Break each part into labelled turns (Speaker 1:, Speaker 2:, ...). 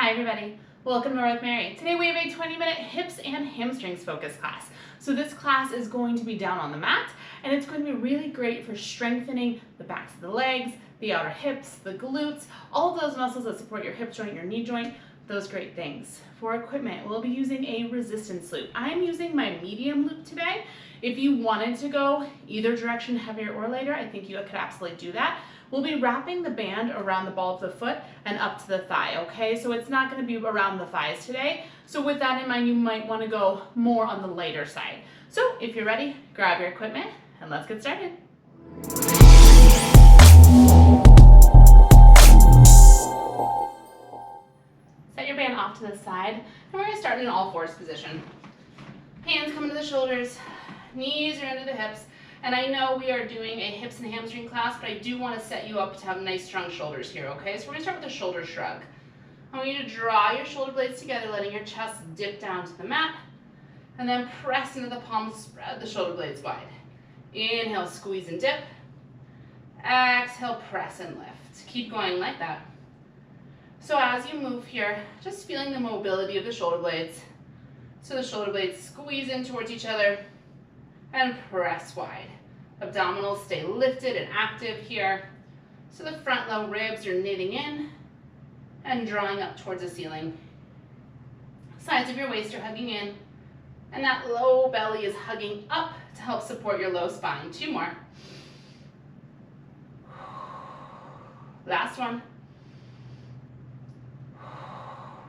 Speaker 1: Hi everybody, welcome to Roar with Mary. Today we have a 20-minute hips and hamstrings focus class. So this class is going to be down on the mat and it's going to be really great for strengthening the backs of the legs, the outer hips, the glutes, all of those muscles that support your hip joint, your knee joint, those great things. For equipment, we'll be using a resistance loop. I'm using my medium loop today. If you wanted to go either direction, heavier or lighter, I think you could absolutely do that. We'll be wrapping the band around the ball of the foot and up to the thigh, okay? So it's not gonna be around the thighs today. So with that in mind, you might wanna go more on the lighter side. So if you're ready, grab your equipment and let's get started. Set your band off to the side, and we're gonna start in an all fours position. Hands come to the shoulders, knees are under the hips. And I know we are doing a hips and hamstring class, but I do want to set you up to have nice strong shoulders here, okay? So we're going to start with a shoulder shrug. I want you to draw your shoulder blades together, letting your chest dip down to the mat, and then press into the palms, spread the shoulder blades wide. Inhale, squeeze and dip. Exhale, press and lift. Keep going like that. So as you move here, just feeling the mobility of the shoulder blades. So the shoulder blades squeeze in towards each other and press wide. Abdominals stay lifted and active here. So the front low ribs are knitting in and drawing up towards the ceiling. Sides of your waist are hugging in, and that low belly is hugging up to help support your low spine. 2 more. Last one.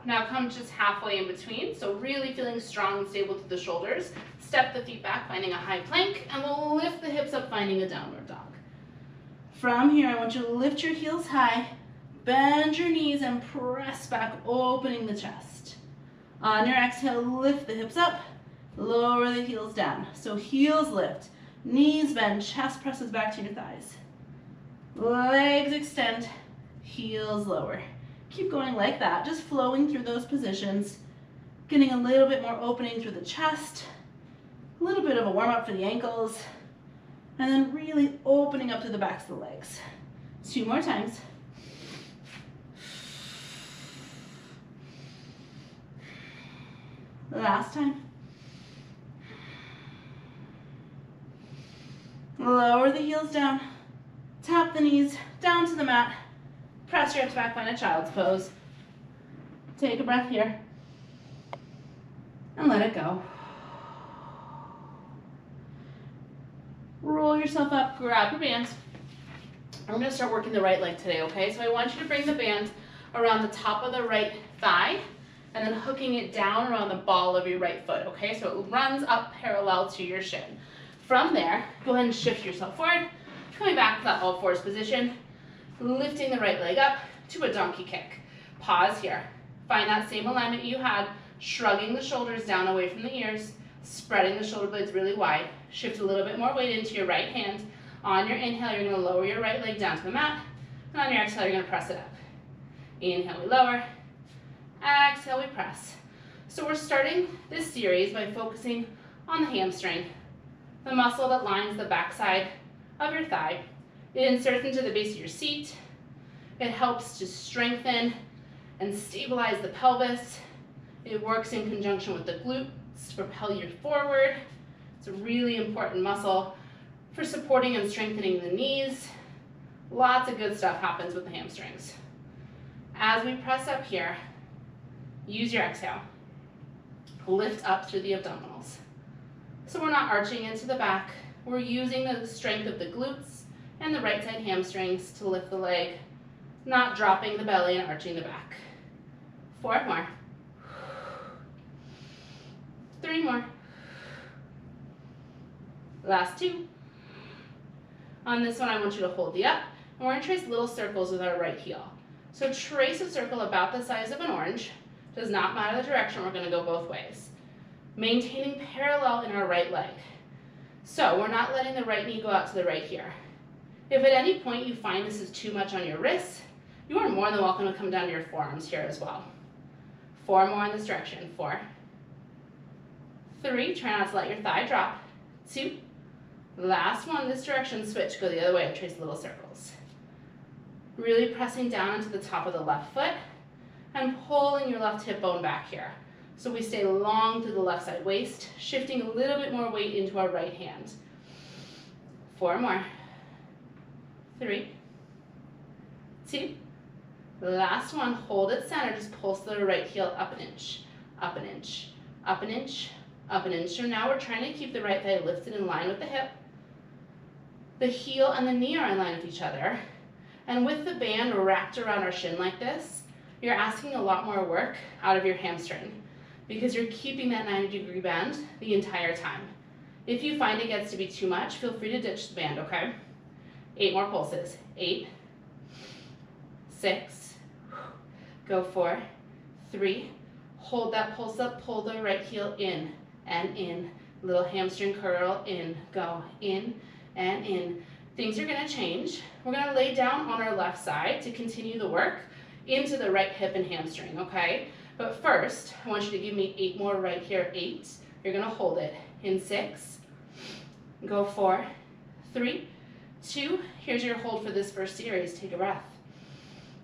Speaker 1: Now come just halfway in between, so really feeling strong and stable through the shoulders. Step the feet back, finding a high plank, and we'll lift the hips up, finding a downward dog. From here, I want you to lift your heels high, bend your knees, and press back, opening the chest. On your exhale, lift the hips up, lower the heels down. So heels lift, knees bend, chest presses back to your thighs. Legs extend, heels lower. Keep going like that, just flowing through those positions, getting a little bit more opening through the chest, a little bit of a warm up for the ankles, and then really opening up to the backs of the legs. 2 more times. Last time. Lower the heels down, tap the knees down to the mat, press your hips back, find a child's pose. Take a breath here and let it go. Roll yourself up, grab your band. I'm going to start working the right leg today, okay? So I want you to bring the band around the top of the right thigh and then hooking it down around the ball of your right foot, okay? So it runs up parallel to your shin. From there, go ahead and shift yourself forward, coming back to that all fours position, lifting the right leg up to a donkey kick. Pause here. Find that same alignment you had, shrugging the shoulders down away from the ears, spreading the shoulder blades really wide. Shift a little bit more weight into your right hand. On your inhale, you're going to lower your right leg down to the mat, and on your exhale, you're going to press it up. Inhale, we lower. Exhale, we press. So we're starting this series by focusing on the hamstring, the muscle that lines the backside of your thigh. It inserts into the base of your seat. It helps to strengthen and stabilize the pelvis. It works in conjunction with the glutes to propel you forward. It's a really important muscle for supporting and strengthening the knees. Lots of good stuff happens with the hamstrings. As we press up here, use your exhale. Lift up through the abdominals. So we're not arching into the back. We're using the strength of the glutes and the right side hamstrings to lift the leg, not dropping the belly and arching the back. 4 more. 3 more. Last 2. On this one, I want you to hold the up, and we're going to trace little circles with our right heel. So trace a circle about the size of an orange. Does not matter the direction, we're going to go both ways. Maintaining parallel in our right leg. So we're not letting the right knee go out to the right here. If at any point you find this is too much on your wrists, you are more than welcome to come down to your forearms here as well. 4 more in this direction. 4. 3, try not to let your thigh drop. 2. Last one, this direction, switch, go the other way and trace little circles. Really pressing down into the top of the left foot and pulling your left hip bone back here. So we stay long through the left side waist, shifting a little bit more weight into our right hand. 4 more. 3, 2, last one, hold it center, just pulse the right heel up an inch, up an inch, up an inch, up an inch. So now we're trying to keep the right thigh lifted in line with the hip. The heel and the knee are in line with each other. And with the band wrapped around our shin like this, you're asking a lot more work out of your hamstring because you're keeping that 90-degree bend the entire time. If you find it gets to be too much, feel free to ditch the band, okay? 8 more pulses. 8, 6, go 4, 3, hold that pulse up, pull the right heel in and in, little hamstring curl in, go in and in. Things are gonna change. We're gonna lay down on our left side to continue the work into the right hip and hamstring, okay? But first, I want you to give me 8 more right here, 8. You're gonna hold it in 6, go 4, 3, 2, here's your hold for this first series, take a breath.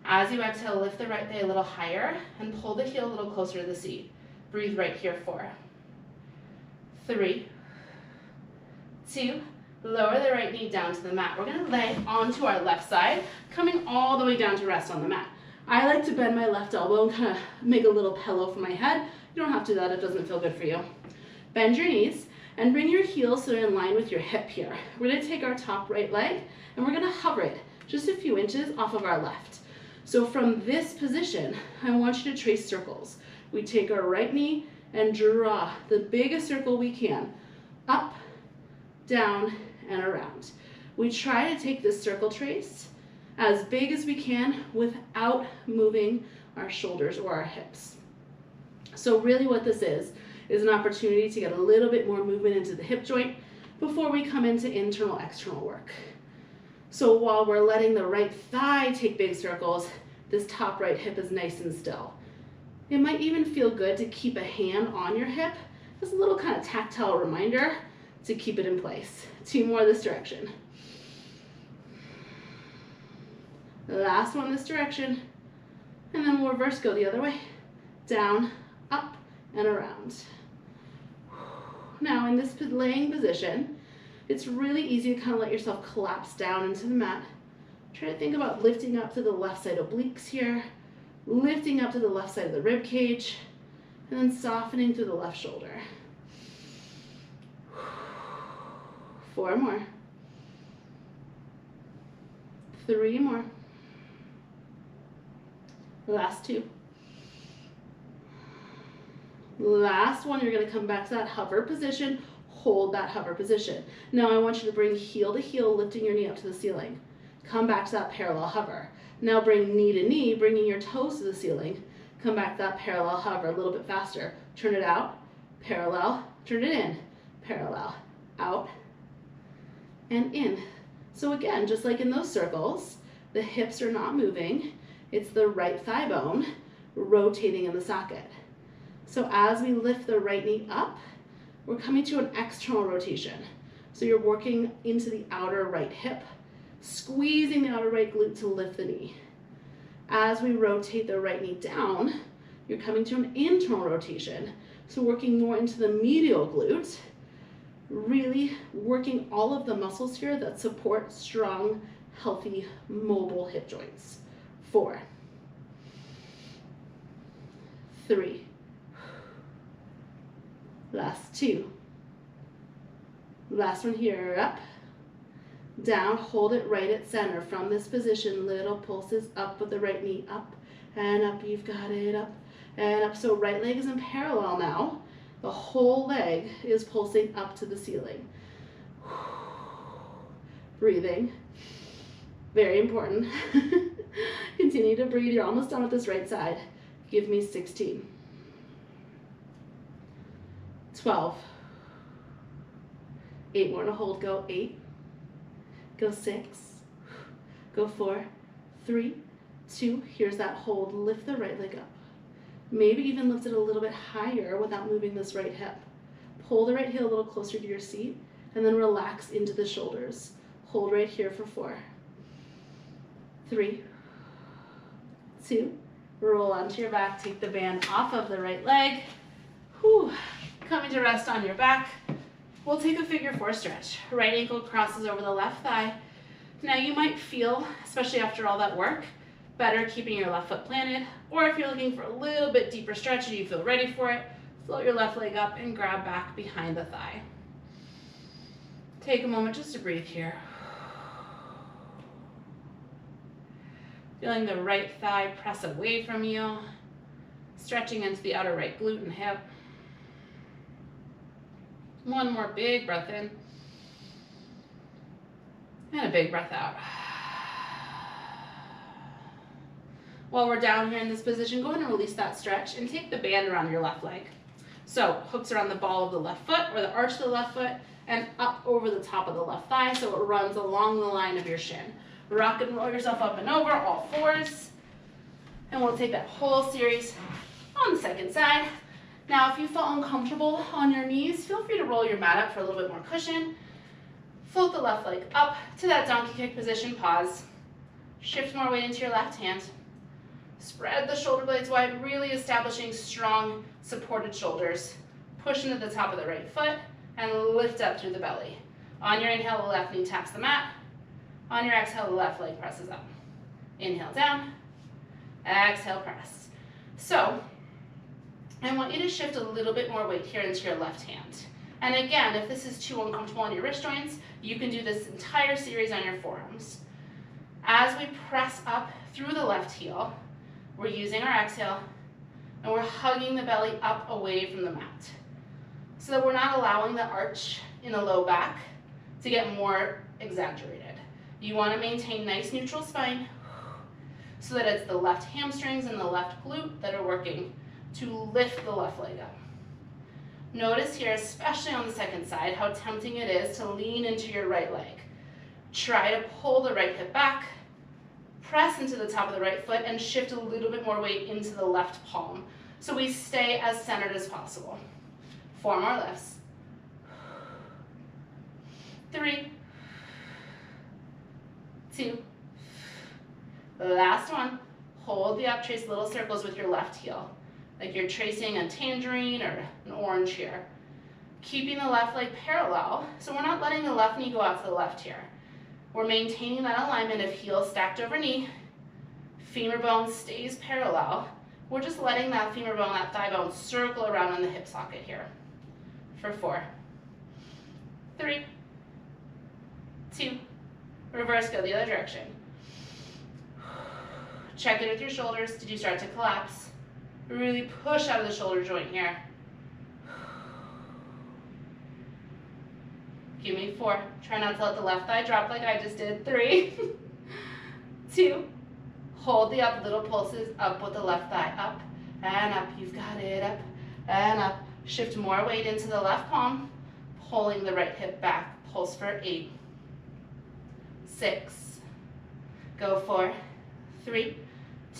Speaker 1: As you exhale, lift the right thigh a little higher and pull the heel a little closer to the seat. Breathe right here, 4, 3, 2, lower the right knee down to the mat. We're gonna lay onto our left side, coming all the way down to rest on the mat. I like to bend my left elbow and kind of make a little pillow for my head. You don't have to do that, it doesn't feel good for you. Bend your knees and bring your heels so they're in line with your hip here. We're gonna take our top right leg and we're gonna hover it just a few inches off of our left. So from this position, I want you to trace circles. We take our right knee and draw the biggest circle we can, up, down, and around. We try to take this circle trace as big as we can without moving our shoulders or our hips. So really what this is an opportunity to get a little bit more movement into the hip joint before we come into internal external work. So while we're letting the right thigh take big circles, this top right hip is nice and still. It might even feel good to keep a hand on your hip, as a little kind of tactile reminder to keep it in place. 2 more this direction. Last one this direction. And then we'll reverse, go the other way. Down, up, and around. Now in this laying position, it's really easy to kind of let yourself collapse down into the mat. Try to think about lifting up to the left side obliques here, lifting up to the left side of the rib cage, and then softening through the left shoulder. 4 more. 3 more. Last 2. Last one, you're gonna come back to that hover position, hold that hover position. Now I want you to bring heel to heel, lifting your knee up to the ceiling. Come back to that parallel hover. Now bring knee to knee, bringing your toes to the ceiling. Come back to that parallel hover a little bit faster. Turn it out, parallel, turn it in, parallel, out, and in. So again, just like in those circles, the hips are not moving. It's the right thigh bone rotating in the socket. So as we lift the right knee up, we're coming to an external rotation. So you're working into the outer right hip, squeezing the outer right glute to lift the knee. As we rotate the right knee down, you're coming to an internal rotation. So working more into the medial glute, really working all of the muscles here that support strong, healthy, mobile hip joints. 4, 3, last 2, last one here, up, down, hold it right at center. From this position, little pulses up with the right knee, up and up, you've got it, up and up. So right leg is in parallel now. The whole leg is pulsing up to the ceiling. Breathing, very important. Continue to breathe, you're almost done with this right side. Give me 16. 12. 8 more to hold, go 8. Go 6. Go 4, 3, 2. Here's that hold, lift the right leg up. Maybe even lift it a little bit higher without moving this right hip. Pull the right heel a little closer to your seat and then relax into the shoulders. Hold right here for 4, 3, 2, Roll onto your back, take the band off of the right leg. Whew. Coming to rest on your back. We'll take a figure 4 stretch. Right ankle crosses over the left thigh. Now you might feel, especially after all that work, better keeping your left foot planted, or if you're looking for a little bit deeper stretch and you feel ready for it, float your left leg up and grab back behind the thigh. Take a moment just to breathe here. Feeling the right thigh press away from you, stretching into the outer right glute and hip. One more big breath in, and a big breath out. While we're down here in this position, go ahead and release that stretch and take the band around your left leg. So hooks around the ball of the left foot or the arch of the left foot and up over the top of the left thigh so it runs along the line of your shin. Rock and roll yourself up and over, all fours. And we'll take that whole series on the second side. Now, if you feel uncomfortable on your knees, feel free to roll your mat up for a little bit more cushion. Float the left leg up to that donkey kick position, pause. Shift more weight into your left hand. Spread the shoulder blades wide, really establishing strong supported shoulders. Push into the top of the right foot and lift up through the belly. On your inhale, the left knee taps the mat. On your exhale, the left leg presses up. Inhale down, exhale press. So, I want you to shift a little bit more weight here into your left hand. And again, if this is too uncomfortable on your wrist joints, you can do this entire series on your forearms. As we press up through the left heel, we're using our exhale, and we're hugging the belly up away from the mat, so that we're not allowing the arch in the low back to get more exaggerated. You want to maintain nice neutral spine, so that it's the left hamstrings and the left glute that are working to lift the left leg up. Notice here, especially on the second side, how tempting it is to lean into your right leg. Try to pull the right hip back, press into the top of the right foot, and shift a little bit more weight into the left palm, so we stay as centered as possible. 4 more lifts. 3, 2, last one. Hold the up, trace little circles with your left heel, like you're tracing a tangerine or an orange here. Keeping the left leg parallel, so we're not letting the left knee go out to the left here. We're maintaining that alignment of heel stacked over knee. Femur bone stays parallel. We're just letting that femur bone, that thigh bone, circle around in the hip socket here. For 4, 3, 2, reverse, go the other direction. Check in with your shoulders. Did you start to collapse? Really push out of the shoulder joint here. Give me 4. Try not to let the left thigh drop like I just did. 3, 2, hold the up, little pulses up with the left thigh, up and up. You've got it, up and up. Shift more weight into the left palm, pulling the right hip back. Pulse for 8, 6, go 4, 3,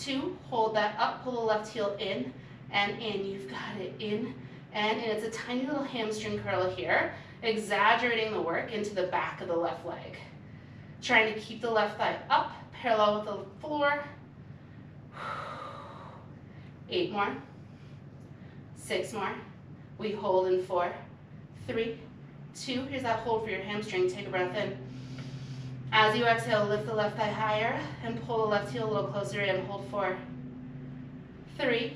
Speaker 1: 2, hold that up, pull the left heel in and in. You've got it, in and in. It's a tiny little hamstring curl here, exaggerating the work into the back of the left leg. Trying to keep the left thigh up, parallel with the floor. 8 more, 6 more. We hold in 4, 3, 2. Here's that hold for your hamstring. Take a breath in. As you exhale, lift the left thigh higher and pull the left heel a little closer in. Hold 4, 3,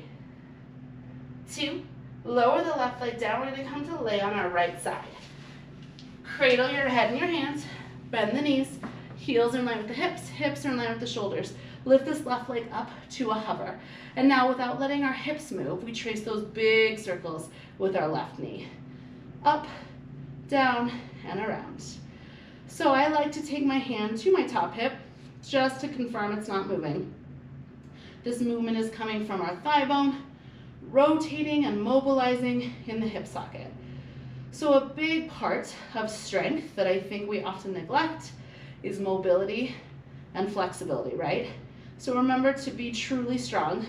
Speaker 1: 2. Lower the left leg down. We're going to come to lay on our right side. Cradle your head in your hands. Bend the knees. Heels are in line with the hips. Hips are in line with the shoulders. Lift this left leg up to a hover. And now, without letting our hips move, we trace those big circles with our left knee. Up, down, and around. So I like to take my hand to my top hip just to confirm it's not moving. This movement is coming from our thigh bone, rotating and mobilizing in the hip socket. So a big part of strength that I think we often neglect is mobility and flexibility, right? So remember, to be truly strong,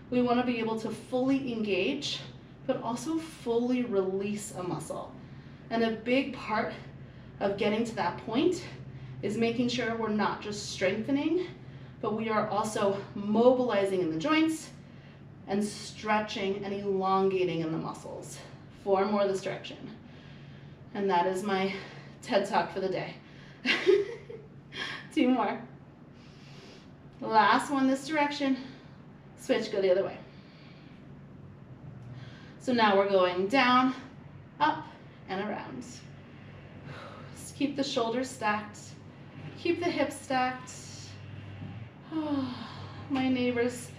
Speaker 1: we want to be able to fully engage, but also fully release a muscle. And a big part of getting to that point is making sure we're not just strengthening, but we are also mobilizing in the joints and stretching and elongating in the muscles. 4 more this direction. And that is my TED Talk for the day. 2 more. Last one this direction. Switch, go the other way. So now we're going down, up, and around. Just keep the shoulders stacked. Keep the hips stacked. Oh, my neighbor's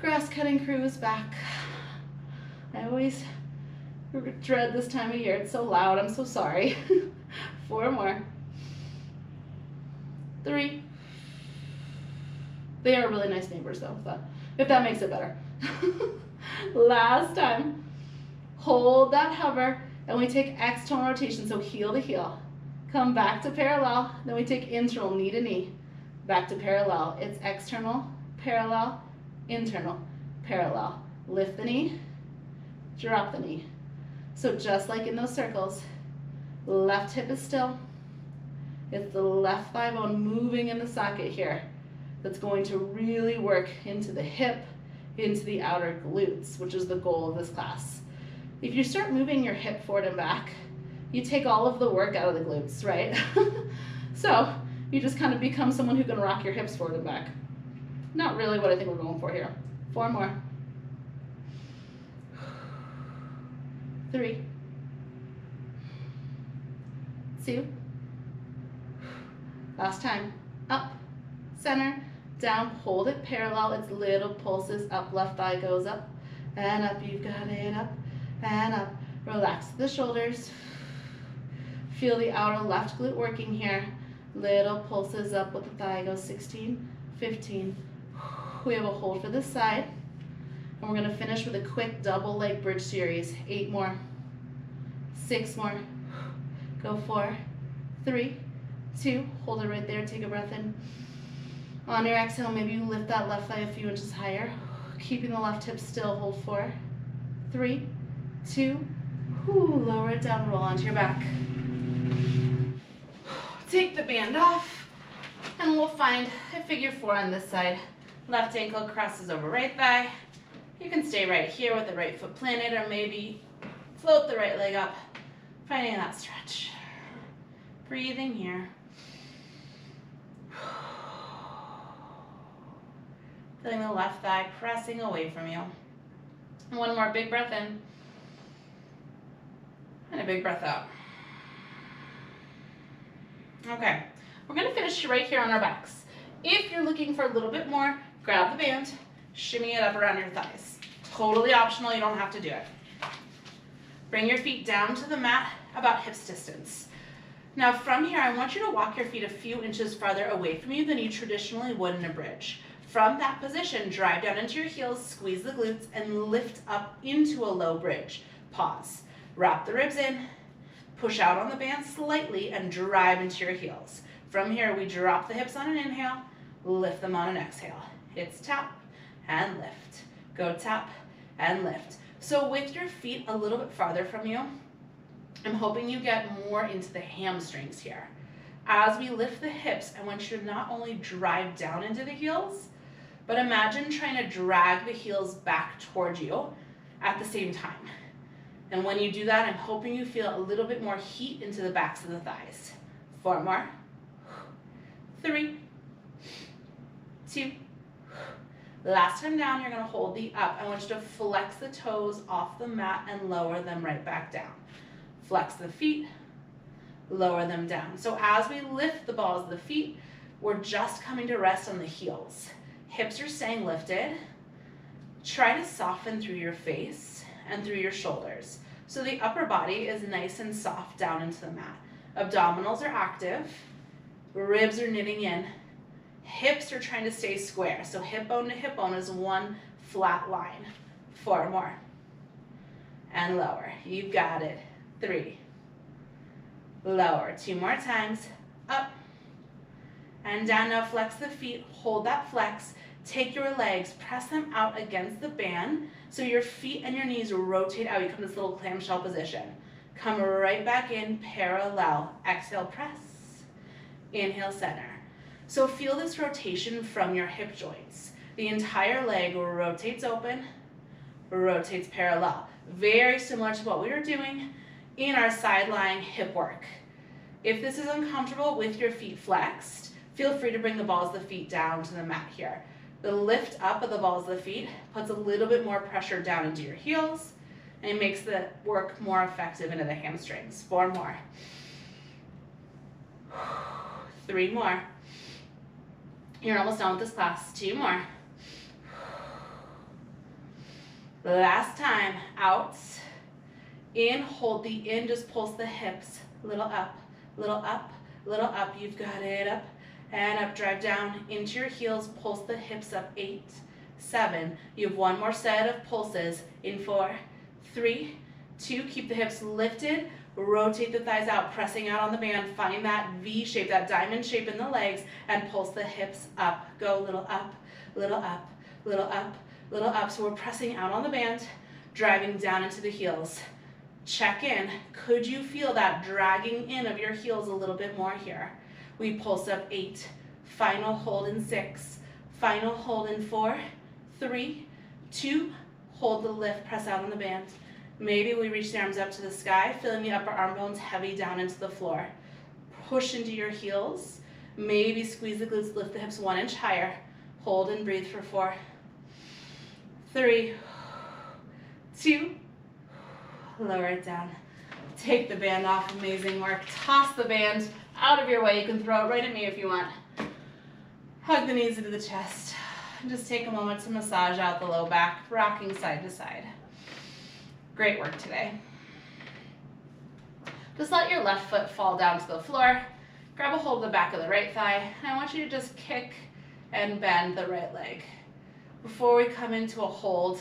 Speaker 1: grass cutting crew is back. I always dread this time of year. It's so loud. I'm so sorry. 4 more. 3. They are really nice neighbors though, if that makes it better. Last time. Hold that hover, and we take external rotation, so heel to heel. Come back to parallel, then we take internal, knee to knee. Back to parallel. It's external, parallel, internal, parallel. Lift the knee, drop the knee. So just like in those circles, left hip is still. It's the left thigh bone moving in the socket here that's going to really work into the hip, into the outer glutes, which is the goal of this class. If you start moving your hip forward and back, you take all of the work out of the glutes, right? So you just kind of become someone who can rock your hips forward and back. Not really what I think we're going for here. 4 more. 3. 2. Last time. Up, center, down, hold it parallel. It's little pulses up, left thigh goes up and up. You've got it, up and up. Relax the shoulders. Feel the outer left glute working here. Little pulses up with the thigh goes 16, 15. We have a hold for this side. And we're going to finish with a quick double leg bridge series. 8 more. 6 more. Go 4, 3, 2. Hold it right there. Take a breath in. On your exhale, maybe you lift that left thigh a few inches higher. Keeping the left hip still. Hold 4, 3, 2. Lower it down. Roll onto your back. Take the band off, and we'll find a figure 4 on this side. Left ankle crosses over right thigh. You can stay right here with the right foot planted, or maybe float the right leg up, finding that stretch. Breathing here. Feeling the left thigh pressing away from you. And 1 more big breath in, and a big breath out. Okay, we're going to finish right here on our backs. If you're looking for a little bit more, grab the band, shimmy it up around your thighs. Totally optional, you don't have to do it. Bring your feet down to the mat about hips distance. Now from here, I want you to walk your feet a few inches farther away from you than you traditionally would in a bridge. From that position, drive down into your heels, squeeze the glutes, and lift up into a low bridge. Pause. Wrap the ribs in. Push out on the band slightly and drive into your heels. From here, we drop the hips on an inhale, lift them on an exhale. It's tap and lift. Go tap and lift. So with your feet a little bit farther from you, I'm hoping you get more into the hamstrings here. As we lift the hips, I want you to not only drive down into the heels, but imagine trying to drag the heels back towards you at the same time. And when you do that, I'm hoping you feel a little bit more heat into the backs of the thighs. 4 more. 3, 2. Last time down, you're going to hold the up. I want you to flex the toes off the mat and lower them right back down. Flex the feet, lower them down. So as we lift the balls of the feet, we're just coming to rest on the heels. Hips are staying lifted. Try to soften through your face and through your shoulders. So the upper body is nice and soft down into the mat. Abdominals are active. Ribs are knitting in. Hips are trying to stay square. So hip bone to hip bone is one flat line. 4 more. And lower. You've got it. 3. Lower. 2 more times. Up. And down. Now flex the feet. Hold that flex. Take your legs, press them out against the band so your feet and your knees rotate out. You come to this little clamshell position. Come right back in, parallel. Exhale, press. Inhale, center. So feel this rotation from your hip joints. The entire leg rotates open, rotates parallel. Very similar to what we were doing in our side lying hip work. If this is uncomfortable with your feet flexed, feel free to bring the balls of the feet down to the mat here. The lift up of the balls of the feet puts a little bit more pressure down into your heels and it makes the work more effective into the hamstrings. 4 more. 3 more. You're almost done with this class. 2 more. Last time. Out. In, hold the in, just pulse the hips. Little up, little up, little up. You've got it. Up and up. Drive down into your heels. Pulse the hips up. 8, 7. You have 1 more set of pulses. In 4, 3, 2. Keep the hips lifted. Rotate the thighs out, pressing out on the band. Find that V shape, that diamond shape in the legs, and pulse the hips up. Go little up, little up, little up, little up. So we're pressing out on the band, driving down into the heels. Check in. Could you feel that dragging in of your heels a little bit more here? We pulse up. 8. Final hold in 6. Final hold in 4, 3, 2. Hold the lift, press out on the band. Maybe we reach the arms up to the sky, feeling the upper arm bones heavy down into the floor. Push into your heels. Maybe squeeze the glutes, lift the hips 1 inch higher. Hold and breathe for 4, 3, 2. Lower it down. Take the band off. Amazing work. Toss the band out of your way. You can throw it right at me if you want. Hug the knees into the chest. And just take a moment to massage out the low back, rocking side to side. Great work today. Just let your left foot fall down to the floor. Grab a hold of the back of the right thigh. And I want you to just kick and bend the right leg. Before we come into a hold,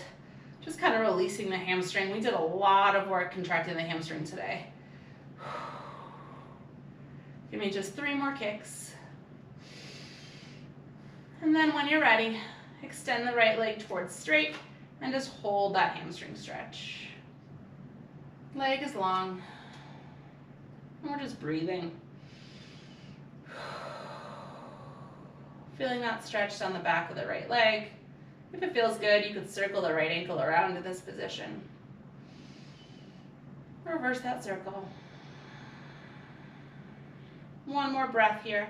Speaker 1: just kind of releasing the hamstring. We did a lot of work contracting the hamstring today. Give me just 3 more kicks. And then when you're ready, extend the right leg towards straight and just hold that hamstring stretch. Leg is long. And we're just breathing. Feeling that stretch down the back of the right leg. If it feels good, you could circle the right ankle around to this position. Reverse that circle. 1 more breath here.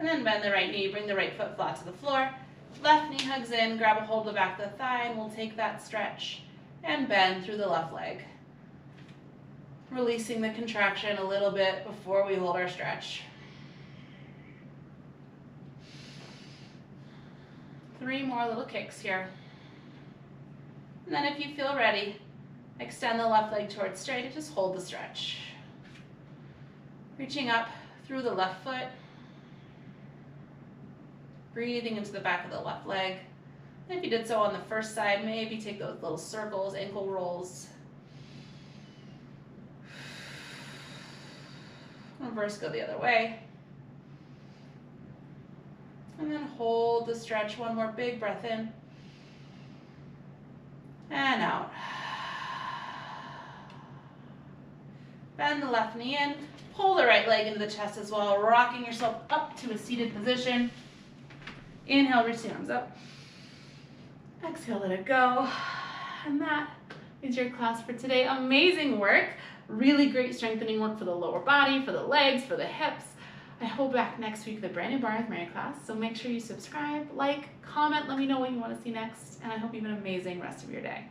Speaker 1: And then bend the right knee, bring the right foot flat to the floor. Left knee hugs in, grab a hold of the back of the thigh, and we'll take that stretch and bend through the left leg. Releasing the contraction a little bit before we hold our stretch. 3 more little kicks here. And then if you feel ready, extend the left leg towards straight and just hold the stretch. Reaching up through the left foot. Breathing into the back of the left leg. And if you did so on the first side, maybe take those little circles, ankle rolls. Reverse, go the other way. And then hold the stretch. 1 more big breath in. And out. Bend the left knee in. Pull the right leg into the chest as well, rocking yourself up to a seated position. Inhale, reach the arms up. Exhale, let it go. And that is your class for today. Amazing work. Really great strengthening work for the lower body, for the legs, for the hips. I hope back next week with a brand new Barre with Mary class. So make sure you subscribe, like, comment, let me know what you want to see next. And I hope you have an amazing rest of your day.